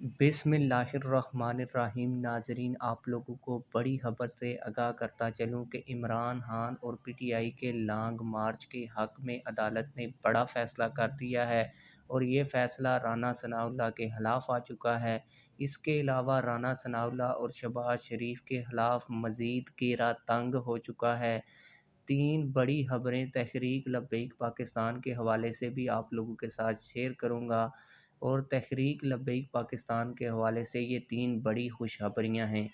बिस्मिल्लाहिर्रहमानिर्रहीम। नाजरीन, आप लोगों को बड़ी खबर से आगाह करता चलूँ कि इमरान खान और पीटीआई के लॉन्ग मार्च के हक़ में अदालत ने बड़ा फ़ैसला कर दिया है और ये फ़ैसला राना सनाउल्लाह के ख़िलाफ़ आ चुका है। इसके अलावा राना सनाउल्लाह और शहबाज शरीफ के ख़िलाफ़ मज़ीद घेरा तंग हो चुका है। 3 बड़ी खबरें तहरीक लब्बैक पाकिस्तान के हवाले से भी आप लोगों के साथ शेयर करूँगा और तहरीक लब्बैक पाकिस्तान के हवाले से ये 3 बड़ी खुशखबरियाँ हैं।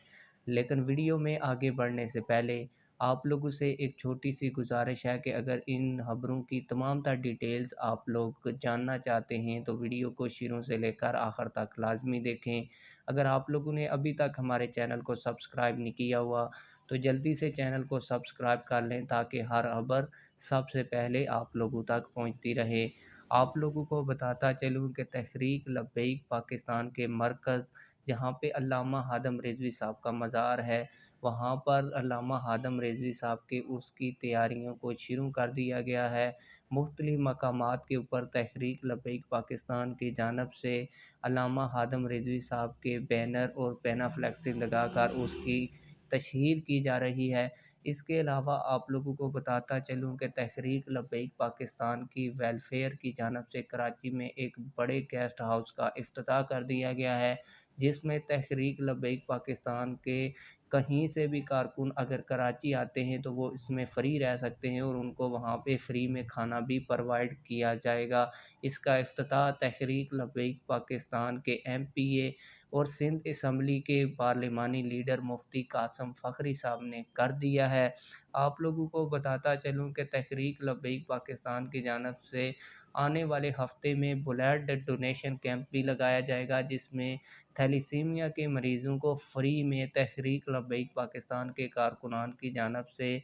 लेकिन वीडियो में आगे बढ़ने से पहले आप लोगों से एक छोटी-सी गुज़ारिश है कि अगर इन खबरों की तमाम तर डिटेल्स आप लोग जानना चाहते हैं तो वीडियो को शुरू से लेकर आखिर तक लाज़मी देखें। अगर आप लोगों ने अभी तक हमारे चैनल को सब्सक्राइब नहीं किया हुआ तो जल्दी से चैनल को सब्सक्राइब कर लें ताकि हर खबर सबसे पहले आप लोगों तक पहुंचती रहे। आप लोगों को बताता चलूँ कि तहरीक लब्बैक पाकिस्तान के मरकज़ जहाँ पे अल्लामा हादम रिज़वी साहब का मज़ार है, वहाँ पर अल्लामा हादम रिज़वी साहब के उर्स की तैयारियों को शुरू कर दिया गया है। मुख्तलिफ़ मकामात के ऊपर तहरीक लब्बैक पाकिस्तान की जानिब से अल्लामा हादम रिज़वी साहब के बैनर और पेनाफ्लेक्स लगाकर उसकी तशहीर की जा रही है। इसके अलावा आप लोगों को बताता चलूँ कि तहरीक लब्बैक पाकिस्तान की वेलफेयर की जानिब से कराची में एक बड़े गेस्ट हाउस का इफ्तिताह कर दिया गया है, जिसमें तहरीक लब्बैक पाकिस्तान के कहीं से भी कारकुन अगर कराची आते हैं तो वो इसमें फ़्री रह सकते हैं और उनको वहाँ पे फ़्री में खाना भी प्रोवाइड किया जाएगा। इसका इफ्तिताह तहरीक लब्बैक पाकिस्तान के एमपीए और सिंध असम्बली के पार्लिमानी लीडर मुफ्ती कासम फ़खरी साहब ने कर दिया है। आप लोगों को बताता चलूँ कि तहरीक लब्बैक पाकिस्तान की जानिब से आने वाले हफ़्ते में ब्लड डोनेशन कैंप भी लगाया जाएगा, जिसमें थैलेसीमिया के मरीज़ों को फ्री में तहरीक लब्बैक पाकिस्तान के कारकुनान की जानिब से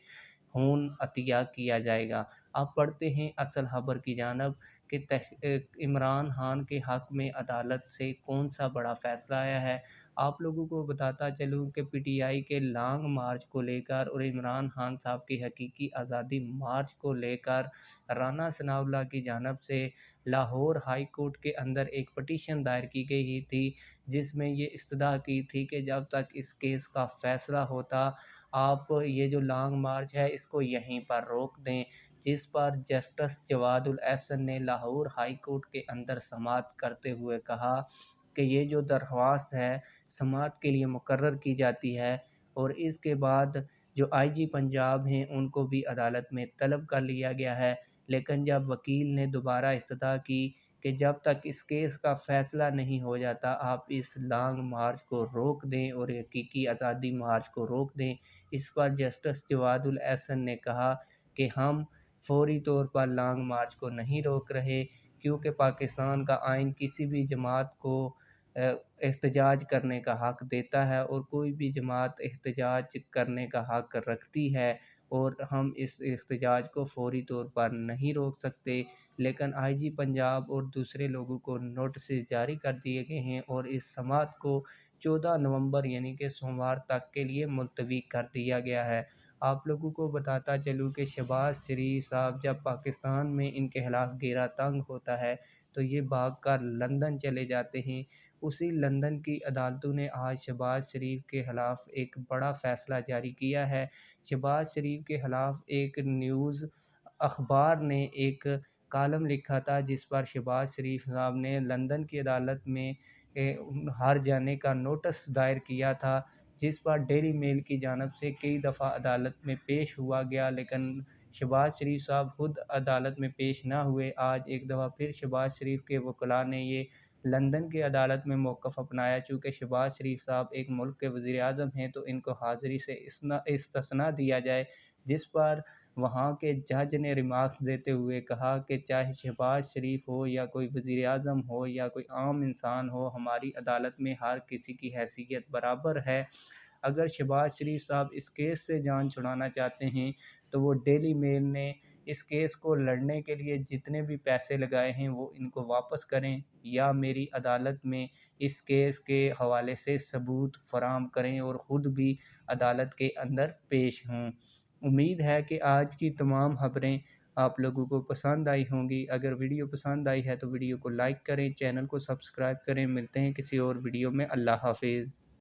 खून अतिया किया जाएगा। अब पढ़ते हैं असल खबर की जानिब कि इमरान खान के हक़ में अदालत से कौन-सा बड़ा फ़ैसला आया है। आप लोगों को बताता चलूँ कि पीटीआई के लॉन्ग मार्च को लेकर और इमरान खान साहब की हकीकी आज़ादी मार्च को लेकर राना सनाउल्लाह की जानिब से लाहौर हाई कोर्ट के अंदर एक पटिशन दायर की गई थी, जिसमें ये इस्तदा की थी कि जब तक इस केस का फ़ैसला होता, आप ये जो लॉन्ग मार्च है इसको यहीं पर रोक दें। जिस पर जस्टिस जवादुल एहसन ने लाहौर हाई कोर्ट के अंदर समाअत करते हुए कहा कि ये जो दरख्वास्त है समाअत के लिए मुकर्रर की जाती है और इसके बाद जो आईजी पंजाब हैं उनको भी अदालत में तलब कर लिया गया है। लेकिन जब वकील ने दोबारा इस्तदा की कि जब तक इस केस का फ़ैसला नहीं हो जाता आप इस लॉन्ग मार्च को रोक दें और हकीकी आज़ादी मार्च को रोक दें। इस पर जस्टिस जवादुल एहसन ने कहा कि हम फ़ौरी तौर पर लॉन्ग मार्च को नहीं रोक रहे, क्योंकि पाकिस्तान का आइन किसी भी जमात को एहतजाज करने का हक़ देता है और कोई भी जमात एहतजाज करने का हक़ रखती है और हम इस एहतजाज को फ़ौरी तौर पर नहीं रोक सकते। लेकिन आईजी पंजाब और दूसरे लोगों को नोटिस जारी कर दिए गए हैं और इस समाअत को 14 नवंबर यानी कि सोमवार तक के लिए मुलतवी कर दिया गया है। आप लोगों को बताता चलूँ कि शहबाज शरीफ साहब जब पाकिस्तान में इनके खिलाफ़ घेरा तंग होता है तो ये भागकर लंदन चले जाते हैं। उसी लंदन की अदालतों ने आज शहबाज शरीफ के ख़िलाफ़ एक बड़ा फ़ैसला जारी किया है। शहबाज शरीफ के ख़िलाफ़ एक न्यूज़ अखबार ने एक कॉलम लिखा था, जिस पर शहबाज शरीफ साहब ने लंदन की अदालत में हार जाने का नोटिस दायर किया था, जिस पर डेली मेल की जानिब से कई दफ़ा अदालत में पेश हुआ गया, लेकिन शहबाज शरीफ साहब खुद अदालत में पेश ना हुए। आज एक दफ़ा फिर शहबाज शरीफ के वकील ने ये लंदन की अदालत में मौक़िफ़ अपनाया। चूँकि शहबाज शरीफ साहब एक मुल्क के वज़ीर-ए-आज़म हैं तो इनको हाज़िरी से इस्तिस्ना दिया जाए, जिस पर वहाँ के जज ने रिमार्क्स देते हुए कहा कि चाहे शहबाज शरीफ हो या कोई वज़ीर-ए-आज़म हो या कोई आम इंसान हो, हमारी अदालत में हर किसी की हैसियत बराबर है। अगर शहबाज शरीफ साहब इस केस से जान छुड़ाना चाहते हैं तो वो डेली मेल ने इस केस को लड़ने के लिए जितने भी पैसे लगाए हैं वो इनको वापस करें या मेरी अदालत में इस केस के हवाले से सबूत फ़राहम करें और ख़ुद भी अदालत के अंदर पेश हों। उम्मीद है कि आज की तमाम खबरें आप लोगों को पसंद आई होंगी। अगर वीडियो पसंद आई है तो वीडियो को लाइक करें, चैनल को सब्सक्राइब करें। मिलते हैं किसी और वीडियो में। अल्लाह हाफ़िज़।